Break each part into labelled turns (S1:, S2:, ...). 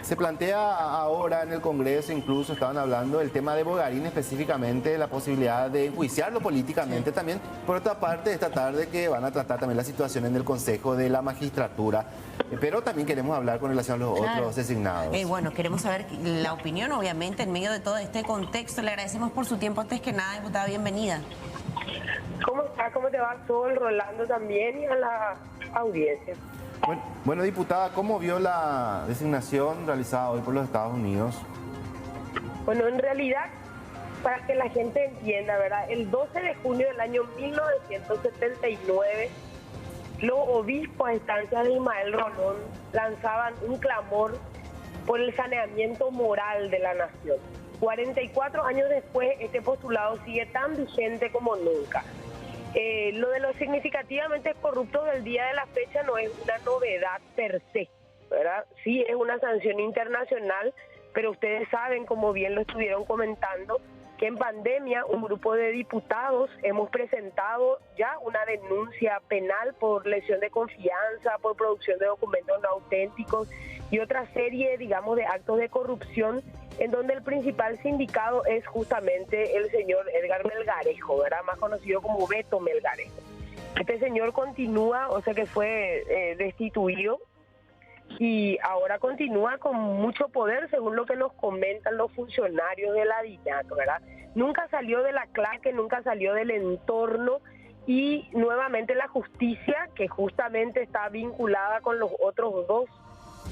S1: Se plantea ahora en el Congreso, incluso estaban hablando del tema de Bogarín específicamente, la posibilidad de enjuiciarlo políticamente también. Por otra parte, esta tarde que van a tratar también la situación en el Consejo de la Magistratura. Pero también queremos hablar con relación a los otros designados.
S2: Bueno, queremos saber la opinión, obviamente, en medio de todo este contexto. Le agradecemos por su tiempo. Antes que nada, diputada, bienvenida.
S3: ¿Cómo está? ¿Cómo te va, Sol, Rolando también y a la audiencia?
S1: Bueno, diputada, ¿cómo vio la designación realizada hoy por los Estados Unidos?
S3: Bueno, en realidad, para que la gente entienda, ¿verdad? El 12 de junio del año 1979, los obispos a instancias de Ismael Rolón lanzaban un clamor por el saneamiento moral de la nación. 44 años después, este postulado sigue tan vigente como nunca. Lo de los significativamente corruptos del día de la fecha no es una novedad per se, ¿verdad? Sí es una sanción internacional, pero ustedes saben, como bien lo estuvieron comentando, que en pandemia un grupo de diputados hemos presentado ya una denuncia penal por lesión de confianza, por producción de documentos no auténticos y otra serie, digamos, de actos de corrupción en donde el principal sindicado es justamente el señor Edgar Melgarejo, ¿verdad? Más conocido como Beto Melgarejo. Este señor continúa, o sea que fue destituido y ahora continúa con mucho poder, según lo que nos comentan los funcionarios de la DINAC, ¿verdad? Nunca salió de la claque, nunca salió del entorno y nuevamente la justicia, que justamente está vinculada con los otros dos,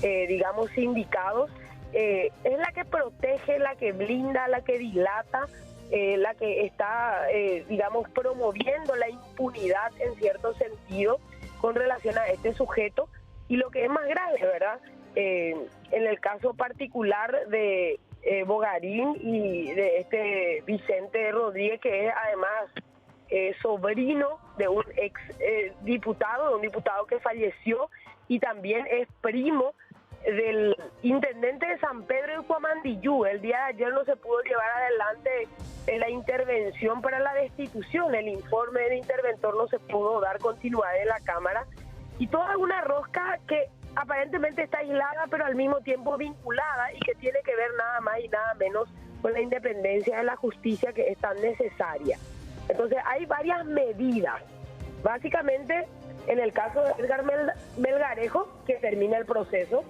S3: digamos, sindicados, es la que protege, la que blinda, la que dilata, la que está, digamos, promoviendo la impunidad en cierto sentido con relación a este sujeto. Y lo que es más grave, ¿verdad? En el caso particular de Bogarín y de este Vicente Rodríguez, que es además sobrino de un ex diputado, de un diputado que falleció, y también es primo del intendente de San Pedro de Cuamandiyú. El día de ayer no se pudo llevar adelante la intervención para la destitución, el informe del interventor no se pudo dar continuidad en la Cámara, y toda una rosca que aparentemente está aislada pero al mismo tiempo vinculada y que tiene que ver nada más y nada menos con la independencia de la justicia, que es tan necesaria. Entonces hay varias medidas, básicamente en el caso de Edgar Melgarejo, que termina el proceso.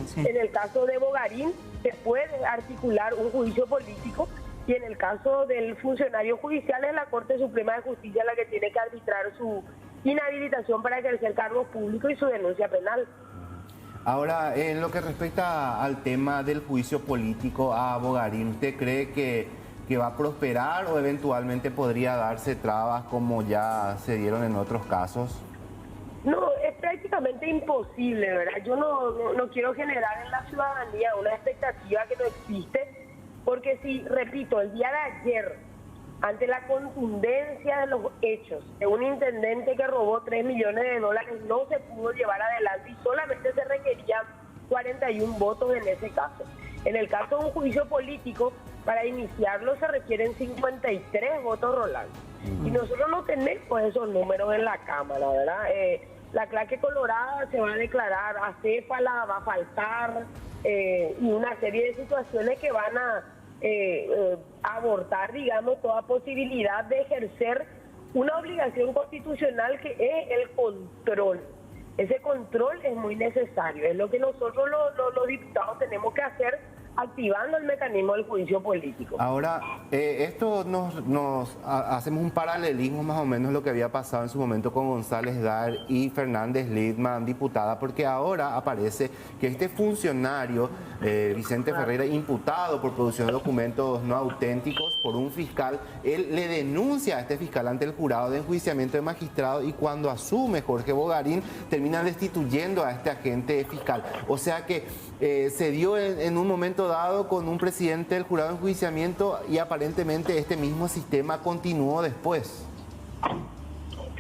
S3: Sí. En el caso de Bogarín se puede articular un juicio político, y en el caso del funcionario judicial es la Corte Suprema de Justicia la que tiene que arbitrar su inhabilitación para ejercer cargos públicos y su denuncia penal.
S1: Ahora, en lo que respecta al tema del juicio político a Bogarín, ¿usted cree que va a prosperar o eventualmente podría darse trabas como ya se dieron en otros casos?
S3: No, es prácticamente imposible, ¿verdad? Yo no quiero generar en la ciudadanía una expectativa que no existe, porque si, repito, el día de ayer, ante la contundencia de los hechos de un intendente que robó $3 millones, no se pudo llevar adelante y solamente se requerían 41 votos en ese caso. En el caso de un juicio político, para iniciarlo se requieren 53 votos, Rolando. Y nosotros no tenemos esos números en la Cámara, ¿verdad? La claque colorada se va a declarar acéfala, va a faltar, y una serie de situaciones que van a abortar, digamos, toda posibilidad de ejercer una obligación constitucional que es el control. Ese control es muy necesario, es lo que nosotros los diputados tenemos que hacer, activando el mecanismo del juicio político.
S1: Ahora, esto hacemos un paralelismo más o menos lo que había pasado en su momento con González Dar y Fernández Lidman, diputada, porque ahora aparece que este funcionario, Vicente Ferreira, imputado por producción de documentos no auténticos por un fiscal, él le denuncia a este fiscal ante el jurado de enjuiciamiento de magistrado, y cuando asume Jorge Bogarín termina destituyendo a este agente fiscal. O sea que se dio en un momento dado con un presidente del jurado de enjuiciamiento y aparentemente este mismo sistema continuó después.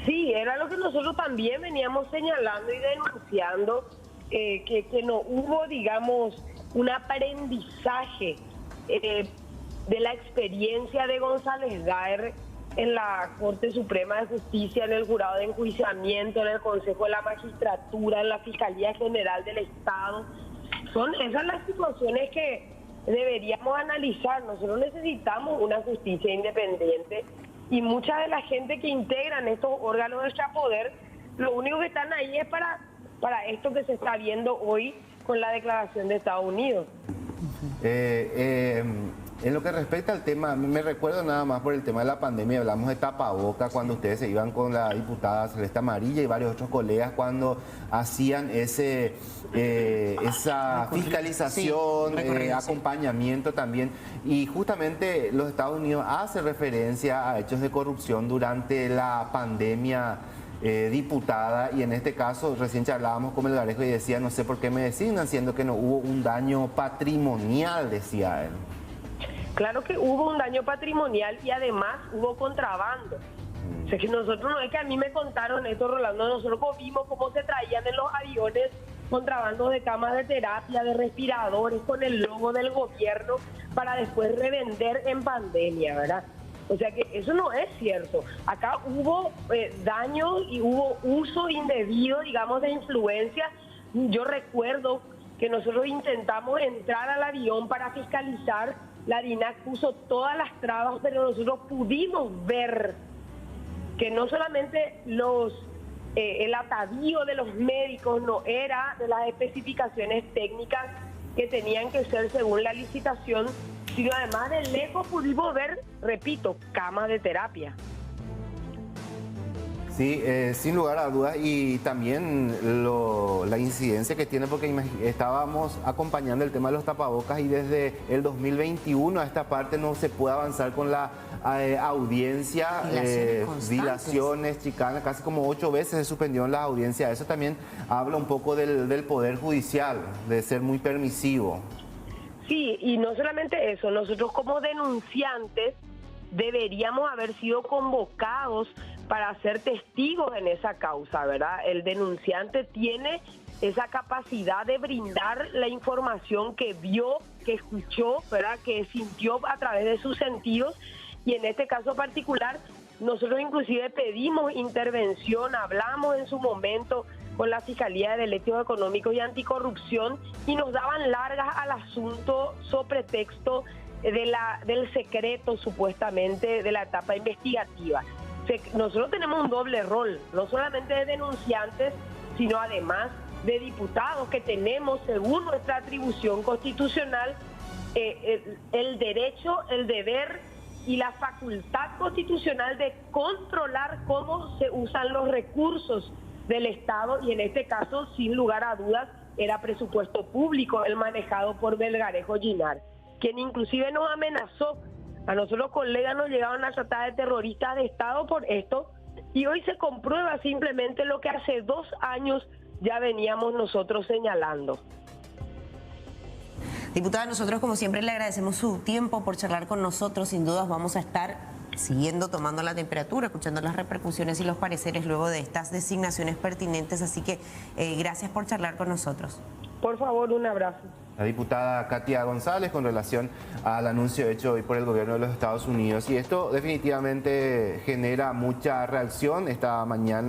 S3: Sí, era lo que nosotros también veníamos señalando y denunciando, que no hubo, digamos, un aprendizaje de la experiencia de González Daer en la Corte Suprema de Justicia, en el jurado de enjuiciamiento, en el Consejo de la Magistratura, en la Fiscalía General del Estado. son esas las situaciones que deberíamos analizar. Nosotros necesitamos una justicia independiente y mucha de la gente que integran estos órganos de extrapoder, lo único que están ahí es para esto que se está viendo hoy con la declaración de Estados Unidos.
S1: En lo que respecta al tema, me recuerdo nada más por el tema de la pandemia, hablamos de tapaboca cuando ustedes se iban con la diputada Celeste Amarilla y varios otros colegas cuando hacían esa fiscalización, acompañamiento también. Y justamente los Estados Unidos hace referencia a hechos de corrupción durante la pandemia. Diputada, y en este caso recién charlábamos con Melgarejo y decía, no sé por qué me designan, siendo que no hubo un daño patrimonial, decía él.
S3: Claro que hubo un daño patrimonial y además hubo contrabando. O sea que nosotros, no es que a mí me contaron esto, Rolando, nosotros vimos cómo se traían en los aviones contrabandos de camas de terapia, de respiradores, con el logo del gobierno, para después revender en pandemia, ¿verdad? O sea que eso no es cierto. Acá hubo daños y hubo uso indebido, digamos, de influencia. Yo recuerdo que nosotros intentamos entrar al avión para fiscalizar. La DINAC puso todas las trabas, pero nosotros pudimos ver que no solamente el atavío de los médicos no era de las especificaciones técnicas que tenían que ser según la licitación, sino además de lejos pudimos ver, repito, camas de terapia.
S1: Sí, sin lugar a dudas, y también la incidencia que tiene, porque estábamos acompañando el tema de los tapabocas y desde el 2021 a esta parte no se puede avanzar con la audiencia, dilaciones, chicanas, casi como 8 veces se suspendieron las audiencias. Eso también habla un poco del Poder Judicial, de ser muy permisivo.
S3: Sí, y no solamente eso, nosotros como denunciantes deberíamos haber sido convocados para ser testigos en esa causa, ¿verdad? El denunciante tiene esa capacidad de brindar la información que vio, que escuchó, ¿verdad? Que sintió a través de sus sentidos, y en este caso particular nosotros inclusive pedimos intervención, hablamos en su momento con la Fiscalía de Delitos Económicos y Anticorrupción y nos daban largas al asunto sobre pretexto del secreto supuestamente de la etapa investigativa. Nosotros tenemos un doble rol, no solamente de denunciantes, sino además de diputados que tenemos, según nuestra atribución constitucional, el derecho, el deber y la facultad constitucional de controlar cómo se usan los recursos del Estado, y en este caso, sin lugar a dudas, era presupuesto público el manejado por Melgarejo Ginar, quien inclusive nos amenazó. A nosotros colegas nos llegaron a tratar de terroristas de Estado por esto, y hoy se comprueba simplemente lo que hace 2 años ya veníamos nosotros señalando.
S2: Diputada, nosotros como siempre le agradecemos su tiempo por charlar con nosotros. Sin dudas vamos a estar siguiendo tomando la temperatura, escuchando las repercusiones y los pareceres luego de estas designaciones pertinentes. Así que gracias por charlar con nosotros.
S3: Por favor, un abrazo.
S1: La diputada Katia González con relación al anuncio hecho hoy por el gobierno de los Estados Unidos. Y esto definitivamente genera mucha reacción esta mañana.